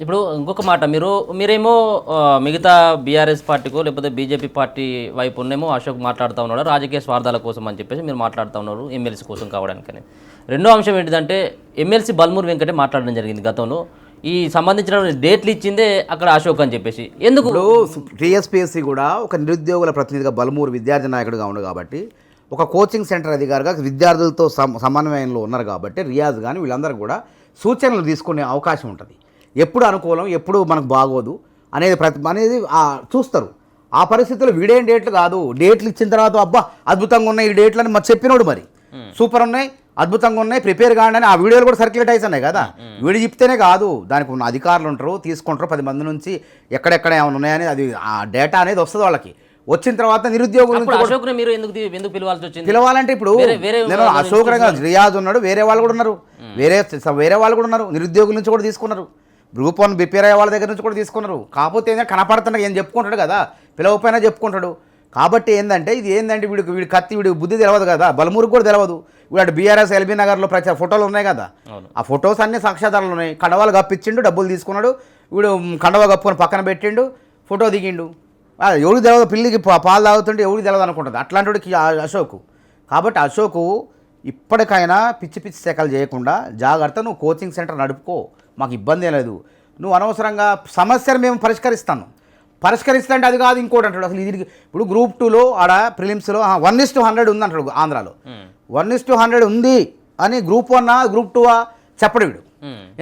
ఇప్పుడు ఇంకొక మాట మీరేమో మిగతా బీఆర్ఎస్ పార్టీకో లేకపోతే బీజేపీ పార్టీ వైపు ఉన్నేమో అశోక్ మాట్లాడుతూ ఉన్నాడు రాజకీయ స్వార్థాల కోసం అని చెప్పేసి మీరు మాట్లాడుతూ ఉన్నారు ఎమ్మెల్సీ కోసం కావడానికని. రెండో అంశం ఏంటిదంటే ఎమ్మెల్సీ బల్మూరు వెంకటే మాట్లాడడం జరిగింది గతంలో. ఈ సంబంధించిన డేట్లు ఇచ్చిందే అక్కడ అశోక్ అని చెప్పేసి ఎందుకు టీఎస్పీఎస్సీ కూడా ఒక నిరుద్యోగుల ప్రతినిధిగా బల్మూరు విద్యార్థి నాయకుడిగా ఉన్నాడు కాబట్టి, ఒక కోచింగ్ సెంటర్ అధికారిగా విద్యార్థులతో సమన్వయంలో ఉన్నారు కాబట్టి రియాజ్ కానీ వీళ్ళందరూ కూడా సూచనలు తీసుకునే అవకాశం ఉంటుంది. ఎప్పుడు అనుకూలం ఎప్పుడు మనకు బాగోదు అనేది చూస్తారు. ఆ పరిస్థితుల్లో వీడేం డేట్లు కాదు, డేట్లు ఇచ్చిన తర్వాత అబ్బా అద్భుతంగా ఉన్నాయి ఈ డేట్లు అని మరి చెప్పినోడు మరి సూపర్ ఉన్నాయి అద్భుతంగా ఉన్నాయి ప్రిపేర్ కాండి అని ఆ వీడియోలు కూడా సర్క్యులేట్ అవుతున్నాయి కదా. వీడు చెప్తేనే కాదు, దానికి ఉన్న అధికారులు ఉంటారు, తీసుకుంటారు 10 మంది నుంచి ఎక్కడెక్కడ ఏమైనా ఉన్నాయని అది ఆ డేటా అనేది వస్తుంది వాళ్ళకి. వచ్చిన తర్వాత నిరుద్యోగులు పిలవాలంటే ఇప్పుడు నేను అశోక్ రియాజ్ ఉన్నాడు, వేరే వాళ్ళు కూడా ఉన్నారు, వేరే వాళ్ళు కూడా ఉన్నారు, నిరుద్యోగుల నుంచి కూడా తీసుకున్నారు, గ్రూప్ 1 ప్రిపేర్ అయ్యే వాళ్ళ దగ్గర నుంచి కూడా తీసుకున్నారు. కాకపోతే ఏంటంటే కనపడుతున్నా ఏం చెప్పుకుంటాడు కదా, పిలవపోయినా చెప్పుకుంటాడు. కాబట్టి ఏంటంటే ఇది ఏంటంటే వీడి కత్తి వీడి బుద్ధి తెలియదు కదా, బలమూరుకు కూడా తెలియదు. వీడు బీఆర్ఎస్ ఎల్బీ నగర్లో ఫోటోలు ఉన్నాయి కదా, ఆ ఫొటోస్ అన్నీ సాక్ష్యాధారాలు ఉన్నాయి. కండవాలు కప్పించిండు, డబ్బులు తీసుకున్నాడు, వీడు కండవ కప్పుకొని పక్కన పెట్టిండు, ఫోటో దిగిండు. ఎవరికి తెలియదు, పిల్లికి పాలు తాగుతుంటే ఎవరికి తెలియదు అనుకుంటుంది అట్లాంటికి అశోక్. కాబట్టి అశోకు ఇప్పటికైనా పిచ్చి పిచ్చి శాఖలు చేయకుండా జాగ్రత్త, నువ్వు కోచింగ్ సెంటర్ నడుపుకో, మాకు ఇబ్బంది లేదు. నువ్వు అనవసరంగా సమస్యను మేము పరిష్కరిస్తా అంటే అది కాదు ఇంకోటి అంటాడు. అసలు ఇది ఇప్పుడు గ్రూప్ 2లో ఆడ ప్రిలిమ్స్లో 1:100 ఉంది అంటాడు ఆంధ్రాలో. 1:100 ఉంది అని గ్రూప్ 1 గ్రూప్ 2 చెప్పడు వీడు.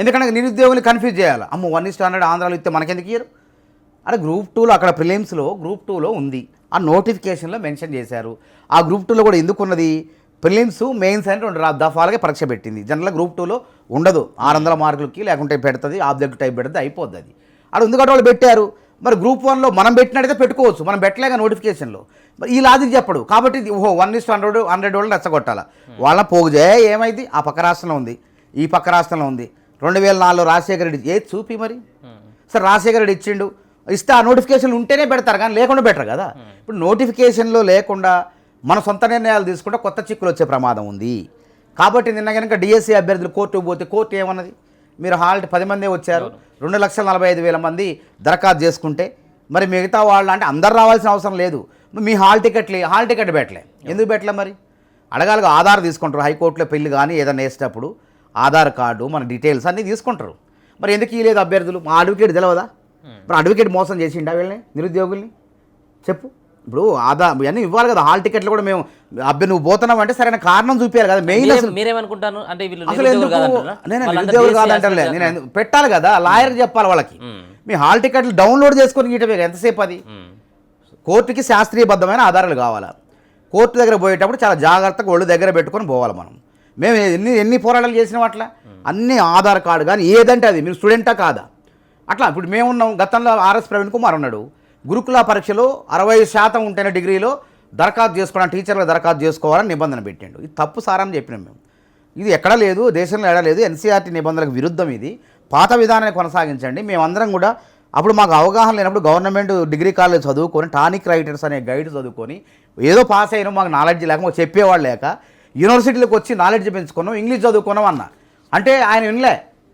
ఎందుకంటే నిరుద్యోగులు కన్ఫ్యూజ్ చేయాలి. అమ్మో 1:100 ఆంధ్రాలో ఇస్తే మనకెందుకు ఇయ్యరు? అరే గ్రూప్ 2లో అక్కడ ప్రిలిమ్స్లో గ్రూప్ 2లో ఉంది, ఆ నోటిఫికేషన్లో మెన్షన్ చేశారు. ఆ గ్రూప్ 2లో కూడా ఎందుకు ఉన్నది, ప్రిలిమ్స్ మెయిన్స్ అని 2 దఫాలుగా పరీక్ష పెట్టింది. జనరల్గా గ్రూప్ 2లో ఉండదు, 600 మార్కులకి లేకుంటే పెడుతుంది, ఆబ్జెక్ట్ టైప్ పెడుతుంది, అయిపోద్ది అది. అది ఎందుకంటే వాళ్ళు పెట్టారు. మరి గ్రూప్ 1లో మనం పెట్టినట్టయితే పెట్టుకోవచ్చు, మనం పెట్టలేక నోటిఫికేషన్లో. మరి ఈ లాజిక్ చెప్పడు. కాబట్టి 1:100 వాళ్ళు రెచ్చగొట్టాలి. వాళ్ళ పోగు చేయ ఏమైంది, ఆ పక్క రాష్ట్రంలో ఉంది, ఈ పక్క రాష్ట్రంలో ఉంది. 2004లో రాజశేఖర రెడ్డి ఏది చూపి మరి సరే రాజశేఖర రెడ్డి ఇచ్చిండు, ఇస్తే ఆ నోటిఫికేషన్లు ఉంటేనే పెడతారు కానీ లేకుండా బెటర్ కదా. ఇప్పుడు నోటిఫికేషన్లో లేకుండా మన సొంత నిర్ణయాలు తీసుకుంటే కొత్త చిక్కులు వచ్చే ప్రమాదం ఉంది. కాబట్టి నిన్న కనుక డిఎస్సీ అభ్యర్థులు కోర్టుకు పోతే కోర్టు ఏమన్నది, మీరు 10 మందే వచ్చారు, 2,45,000 మంది దరఖాస్తు చేసుకుంటే మరి మిగతా వాళ్ళు అంటే అందరు రావాల్సిన అవసరం లేదు, మీ హాల్ టికెట్ పెట్టలే, ఎందుకు పెట్టలే మరి అడగాలిగా. ఆధార్ తీసుకుంటారు, హైకోర్టులో పెళ్లి కానీ ఏదైనా వేసేటప్పుడు ఆధార్ కార్డు మన డీటెయిల్స్ అన్నీ తీసుకుంటారు. మరి ఎందుకు ఇవ్వలేదు అభ్యర్థులు? మా అడ్వకేట్ తెలియదా? మరి అడ్వకేట్ మోసం చేసిండా వీళ్ళని, నిరుద్యోగుల్ని? చెప్పు. ఇప్పుడు ఇవన్నీ ఇవ్వాలి కదా. హాల్ టికెట్లు కూడా మేము నువ్వు పోతున్నావు అంటే సరైన కారణం చూపించాలి కదా. మెయిన్ అసలు మీరేమనుకుంటాను అంటే అసలు ఎందుకు నేను నిరుద్యోగులు కాదంటే నేను పెట్టాలి కదా, లాయర్కి చెప్పాలి వాళ్ళకి. మీ హాల్ టికెట్లు డౌన్లోడ్ చేసుకొని గీయటమే ఎంతసేపు అది. కోర్టుకి శాస్త్రీయబద్ధమైన ఆధారాలు కావాలా. కోర్టు దగ్గర పోయేటప్పుడు చాలా జాగ్రత్తగా ఒళ్ళు దగ్గర పెట్టుకొని పోవాలి మనం. మేము ఎన్ని పోరాటాలు చేసినాం అట్లా, అన్ని ఆధార్ కార్డు కానీ ఏదంటే అది, మీరు స్టూడెంటా కాదా అట్లా. ఇప్పుడు మేమున్నాం, గతంలో ఆర్ఎస్ ప్రవీణ్ కుమార్ ఉన్నాడు, గురుకుల పరీక్షలో 60% ఉంటేనే డిగ్రీలో దరఖాస్తు చేసుకోవడానికి టీచర్లు దరఖాస్తు చేసుకోవాలని నిబంధన పెట్టిండు. ఇది తప్పు సారని చెప్పినాం మేము. ఇది ఎక్కడా లేదు, దేశంలో ఎక్కడ లేదు, ఎన్సీఆర్టీ నిబంధనలకు విరుద్ధం. ఇది పాత విధానాన్ని కొనసాగించండి. మేమందరం కూడా అప్పుడు మాకు అవగాహన లేనప్పుడు గవర్నమెంట్ డిగ్రీ కాలేజ్ చదువుకొని టానిక్ రైటర్స్ అనే గైడ్ చదువుకొని ఏదో పాస్ అయినా మాకు నాలెడ్జ్ లేక మాకు చెప్పేవాళ్ళు లేక యూనివర్సిటీలకు వచ్చి నాలెడ్జ్ పెంచుకున్నాం, ఇంగ్లీష్ చదువుకున్నాం అన్న అంటే ఆయన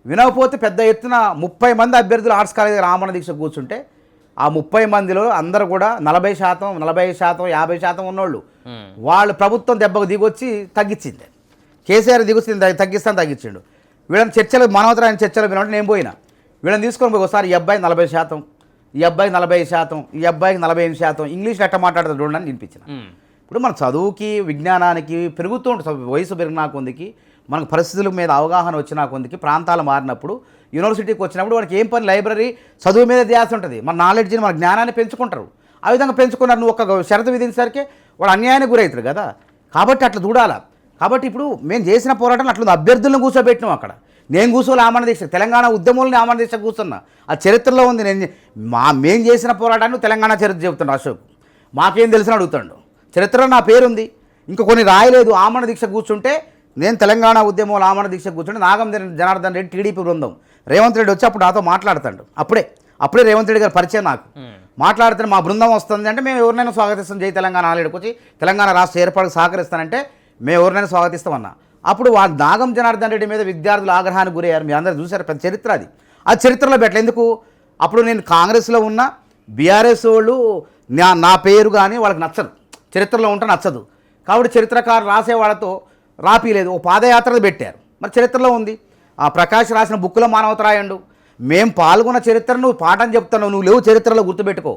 వినకపోతే పెద్ద ఎత్తున 30 మంది అభ్యర్థులు ఆర్ట్స్ కాలేజ్ రామణ దీక్ష కూర్చుంటే ఆ 30 మందిలో అందరూ కూడా 40%, 40%, 50% ఉన్నోళ్ళు వాళ్ళు ప్రభుత్వం దెబ్బకు దిగొచ్చి తగ్గించింది. కేసీఆర్ దిగొచ్చి తగ్గించిండు. వీళ్ళని చర్చలు మానవతరాయన చర్చలు వినమంటే నేను పోయినా, వీళ్ళని తీసుకొని పోయి ఒకసారి ఈ అబ్బాయి 40%, ఈ అబ్బాయికి 40%, ఈ అబ్బాయికి 48%, ఇంగ్లీష్లో ఎట్ట మాట్లాడుతుంది చూడండి వినిపించిన. ఇప్పుడు మన చదువుకి విజ్ఞానానికి పెరుగుతూ ఉంటుంది, వయసు పెరిగినా కొందికి మనకు పరిస్థితుల మీద అవగాహన వచ్చినా కొందికి, ప్రాంతాలు మారినప్పుడు యూనివర్సిటీకి వచ్చినప్పుడు వాడికి ఏం పని, లైబ్రరీ చదువు మీద ధ్యాస ఉంటుంది, మన నాలెడ్జ్ని మన జ్ఞానాన్ని పెంచుకుంటారు. ఆ విధంగా పెంచుకున్నారు. నువ్వు ఒక షరతు విధించేసరికి వాడు అన్యాయానికి గురవుతాడు కదా. కాబట్టి అట్లా చూడాలా. కాబట్టి ఇప్పుడు మేము చేసిన పోరాటం అట్లా అభ్యర్థులను కూర్చోబెట్టినాం అక్కడ. నేను కూర్చోలే ఆమరణ దీక్ష, తెలంగాణ ఉద్యమంలో ఆమరణ దీక్ష కూర్చున్నా, ఆ చరిత్రలో ఉంది. మేము చేసిన పోరాటాన్ని తెలంగాణ చరిత్ర చెబుతున్నాడు అశోక్. మాకేం తెలిసిన అడుగుతాడు, చరిత్రలో నా పేరుంది, ఇంకా కొన్ని రాయలేదు. ఆమరణ దీక్ష కూర్చుంటే నేను తెలంగాణ ఉద్యమంలో ఆమరణ దీక్ష కూర్చుంటే నాగం జనార్దన్ రెడ్డి టీడీపీ బృందం రేవంత్ రెడ్డి వచ్చి అప్పుడు నాతో మాట్లాడతాడు. అప్పుడే రేవంత్ రెడ్డి గారు పరిచయం నాకు. మాట్లాడితే మా బృందం వస్తుంది అంటే మేము ఎవరినైనా స్వాగతిస్తాం, జై తెలంగాణ ఆలయకు వచ్చి తెలంగాణ రాష్ట్ర ఏర్పాటుకు సహకరిస్తానంటే మేము ఎవరినైనా స్వాగతిస్తామన్నా. అప్పుడు నాగం జనార్దన్ రెడ్డి మీద విద్యార్థులు ఆగ్రహానికి గురయ్యారు. మీ అందరూ చూశారు, పెద్ద చరిత్ర అది. అది చరిత్రలో పెట్టలే. ఎందుకు? అప్పుడు నేను కాంగ్రెస్లో ఉన్న బీఆర్ఎస్ వాళ్ళు నా పేరు కానీ వాళ్ళకి నచ్చదు, చరిత్రలో ఉంటే నచ్చదు. కాబట్టి చరిత్రకారు రాసే వాళ్ళతో రాపిలేదు, ఓ పాదయాత్ర పెట్టారు. మరి చరిత్రలో ఉంది. ఆ ప్రకాష్ రాసిన బుక్లో మానవత రాయండు. మేము పాల్గొన్న చరిత్ర నువ్వు పాఠం చెప్తున్నావు, నువ్వు లేవు చరిత్రలో, గుర్తుపెట్టుకో.